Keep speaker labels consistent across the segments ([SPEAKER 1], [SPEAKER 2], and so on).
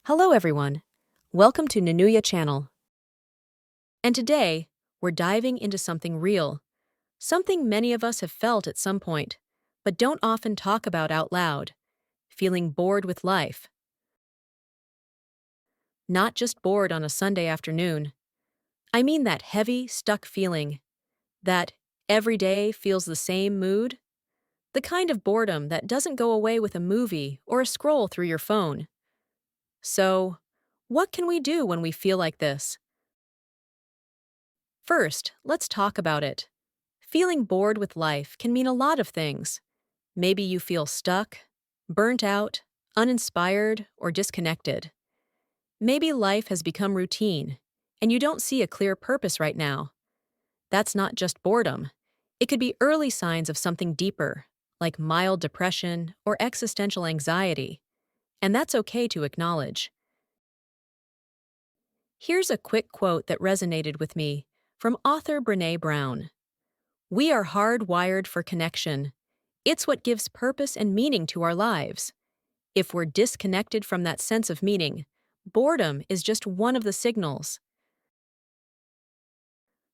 [SPEAKER 1] Hello everyone, welcome to Nanuya channel. And today, we're diving into something real, something many of us have felt at some point, but don't often talk about out loud, feeling bored with life. Not just bored on a Sunday afternoon. I mean that heavy, stuck feeling, that every day feels the same mood, the kind of boredom that doesn't go away with a movie or a scroll through your phone. So, what can we do when we feel like this? First, let's talk about it. Feeling bored with life can mean a lot of things. Maybe you feel stuck, burnt out, uninspired, or disconnected. Maybe life has become routine, and you don't see a clear purpose right now. That's not just boredom. It could be early signs of something deeper, like mild depression or existential anxiety. And that's okay to acknowledge. Here's a quick quote that resonated with me from author Brené Brown. "We are hardwired for connection. It's what gives purpose and meaning to our lives. If we're disconnected from that sense of meaning, boredom is just one of the signals."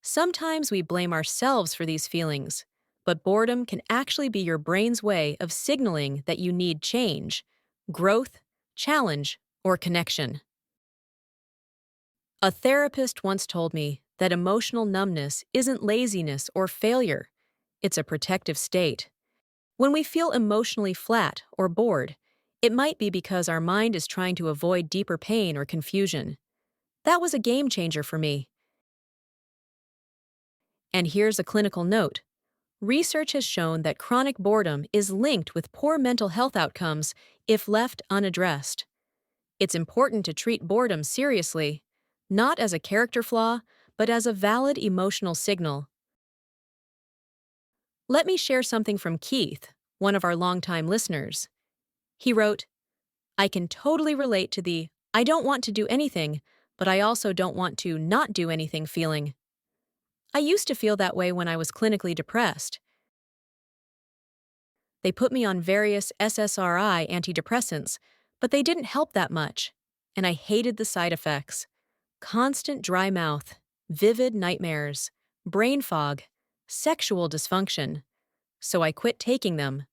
[SPEAKER 1] Sometimes we blame ourselves for these feelings, but boredom can actually be your brain's way of signaling that you need change, growth, challenge, or connection. A therapist once told me that emotional numbness isn't laziness or failure, it's a protective state. When we feel emotionally flat or bored, it might be because our mind is trying to avoid deeper pain or confusion. That was a game changer for me. And here's a clinical note. Research has shown that chronic boredom is linked with poor mental health outcomes if left unaddressed. It's important to treat boredom seriously, not as a character flaw, but as a valid emotional signal. Let me share something from Keith, one of our longtime listeners. He wrote, "I can totally relate to the I don't want to do anything, but I also don't want to not do anything feeling. I used to feel that way when I was clinically depressed. They put me on various SSRI antidepressants, but they didn't help that much, and I hated the side effects. Constant dry mouth, vivid nightmares, brain fog, sexual dysfunction. So I quit taking them.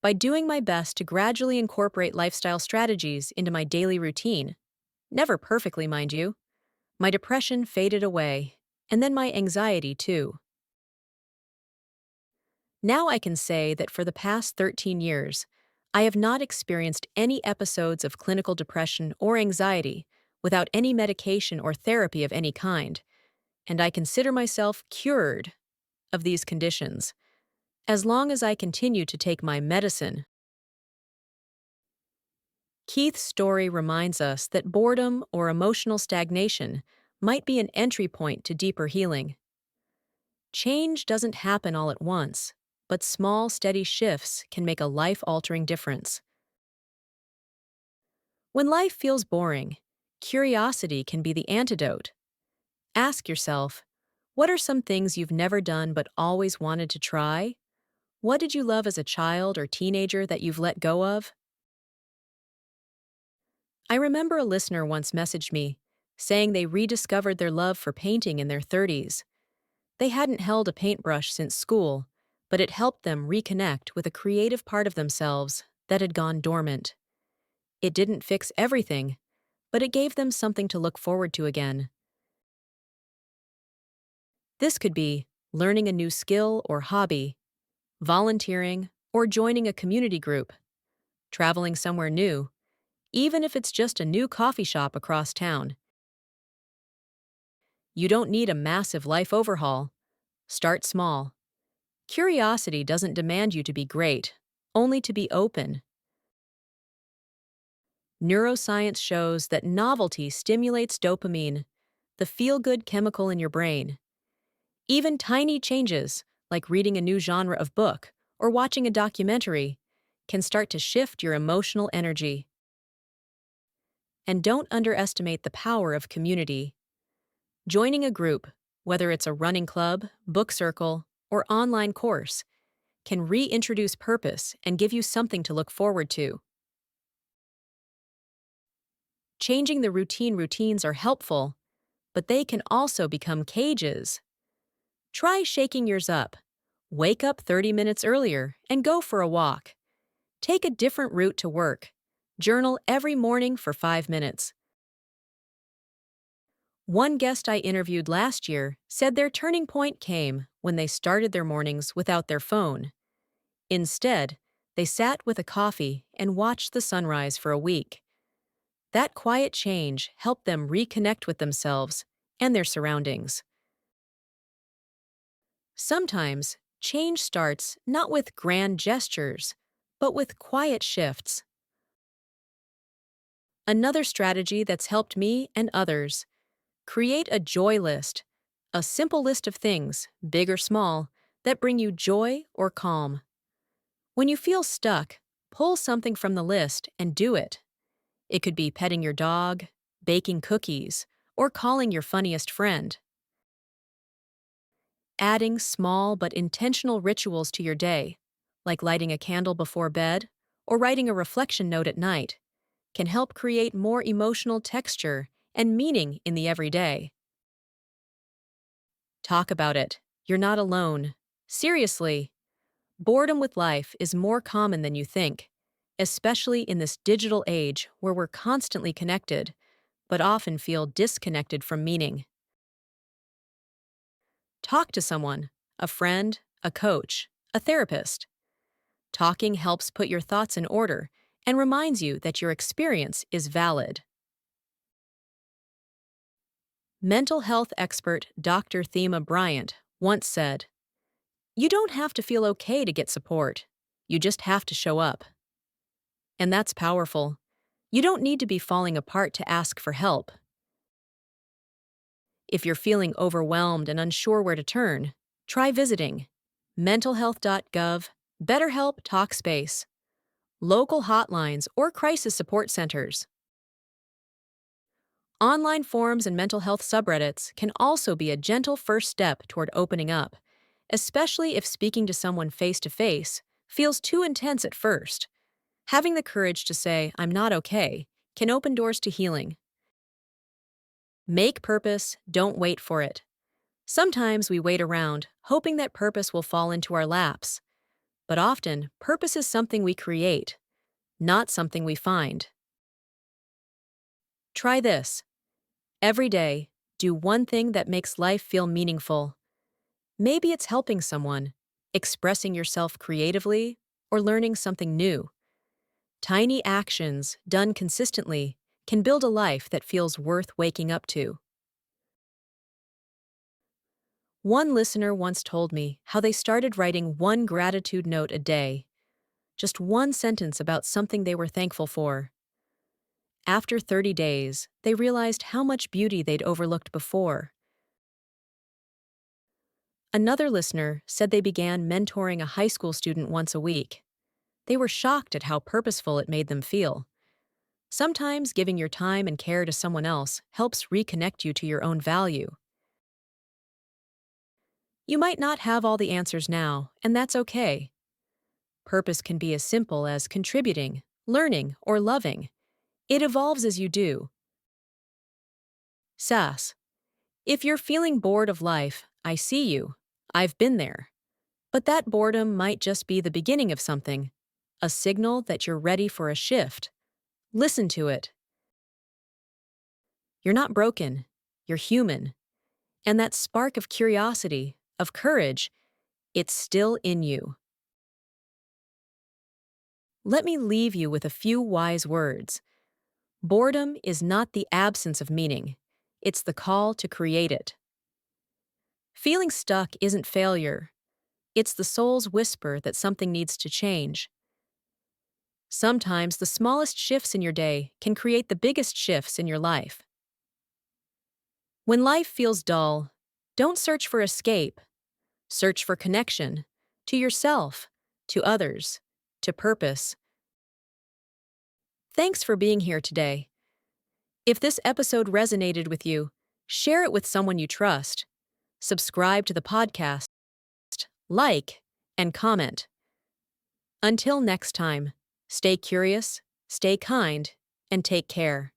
[SPEAKER 1] By doing my best to gradually incorporate lifestyle strategies into my daily routine, never perfectly, mind you, my depression faded away, and then my anxiety too. Now I can say that for the past 13 years, I have not experienced any episodes of clinical depression or anxiety without any medication or therapy of any kind, and I consider myself cured of these conditions, as long as I continue to take my medicine." Keith's story reminds us that boredom or emotional stagnation might be an entry point to deeper healing. Change doesn't happen all at once, but small, steady shifts can make a life-altering difference. When life feels boring, curiosity can be the antidote. Ask yourself, what are some things you've never done but always wanted to try? What did you love as a child or teenager that you've let go of? I remember a listener once messaged me, saying they rediscovered their love for painting in their 30s. They hadn't held a paintbrush since school, but it helped them reconnect with a creative part of themselves that had gone dormant. It didn't fix everything, but it gave them something to look forward to again. This could be learning a new skill or hobby, volunteering, or joining a community group, traveling somewhere new, even if it's just a new coffee shop across town. You don't need a massive life overhaul. Start small. Curiosity doesn't demand you to be great, only to be open. Neuroscience shows that novelty stimulates dopamine, the feel-good chemical in your brain. Even tiny changes, like reading a new genre of book or watching a documentary, can start to shift your emotional energy. And don't underestimate the power of community. Joining a group, whether it's a running club, book circle, or online course, can reintroduce purpose and give you something to look forward to. Changing the routines are helpful, but they can also become cages. Try shaking yours up. Wake up 30 minutes earlier and go for a walk. Take a different route to work. Journal every morning for 5 minutes. One guest I interviewed last year said their turning point came when they started their mornings without their phone. Instead, they sat with a coffee and watched the sunrise for a week. That quiet change helped them reconnect with themselves and their surroundings. Sometimes, change starts not with grand gestures, but with quiet shifts. Another strategy that's helped me and others: create a joy list, a simple list of things, big or small, that bring you joy or calm. When you feel stuck, pull something from the list and do it. It could be petting your dog, baking cookies, or calling your funniest friend. Adding small but intentional rituals to your day, like lighting a candle before bed or writing a reflection note at night, can help create more emotional texture and meaning in the everyday. Talk about it. You're not alone. Seriously, boredom with life is more common than you think, especially in this digital age where we're constantly connected, but often feel disconnected from meaning. Talk to someone, a friend, a coach, a therapist. Talking helps put your thoughts in order and reminds you that your experience is valid. Mental health expert Dr. Thema Bryant once said, "You don't have to feel okay to get support. You just have to show up." And that's powerful. You don't need to be falling apart to ask for help. If you're feeling overwhelmed and unsure where to turn, try visiting mentalhealth.gov, BetterHelp Talkspace, local hotlines, or crisis support centers. Online forums and mental health subreddits can also be a gentle first step toward opening up, especially if speaking to someone face to face feels too intense at first. Having the courage to say, "I'm not okay," can open doors to healing. Make purpose, don't wait for it. Sometimes we wait around, hoping that purpose will fall into our laps. But often, purpose is something we create, not something we find. Try this. Every day, do one thing that makes life feel meaningful. Maybe it's helping someone, expressing yourself creatively, or learning something new. Tiny actions, done consistently, can build a life that feels worth waking up to. One listener once told me how they started writing one gratitude note a day, just one sentence about something they were thankful for. After 30 days, they realized how much beauty they'd overlooked before. Another listener said they began mentoring a high school student once a week. They were shocked at how purposeful it made them feel. Sometimes giving your time and care to someone else helps reconnect you to your own value. You might not have all the answers now, and that's okay. Purpose can be as simple as contributing, learning, or loving. It evolves as you do. SAS. If you're feeling bored of life, I see you. I've been there. But that boredom might just be the beginning of something, a signal that you're ready for a shift. Listen to it. You're not broken. You're human. And that spark of curiosity, of courage, it's still in you. Let me leave you with a few wise words. Boredom is not the absence of meaning. It's the call to create it. Feeling stuck isn't failure. It's the soul's whisper that something needs to change. Sometimes the smallest shifts in your day can create the biggest shifts in your life. When life feels dull, don't search for escape. Search for connection, to yourself, to others, to purpose. Thanks for being here today. If this episode resonated with you, share it with someone you trust. Subscribe to the podcast, like, and comment. Until next time, stay curious, stay kind, and take care.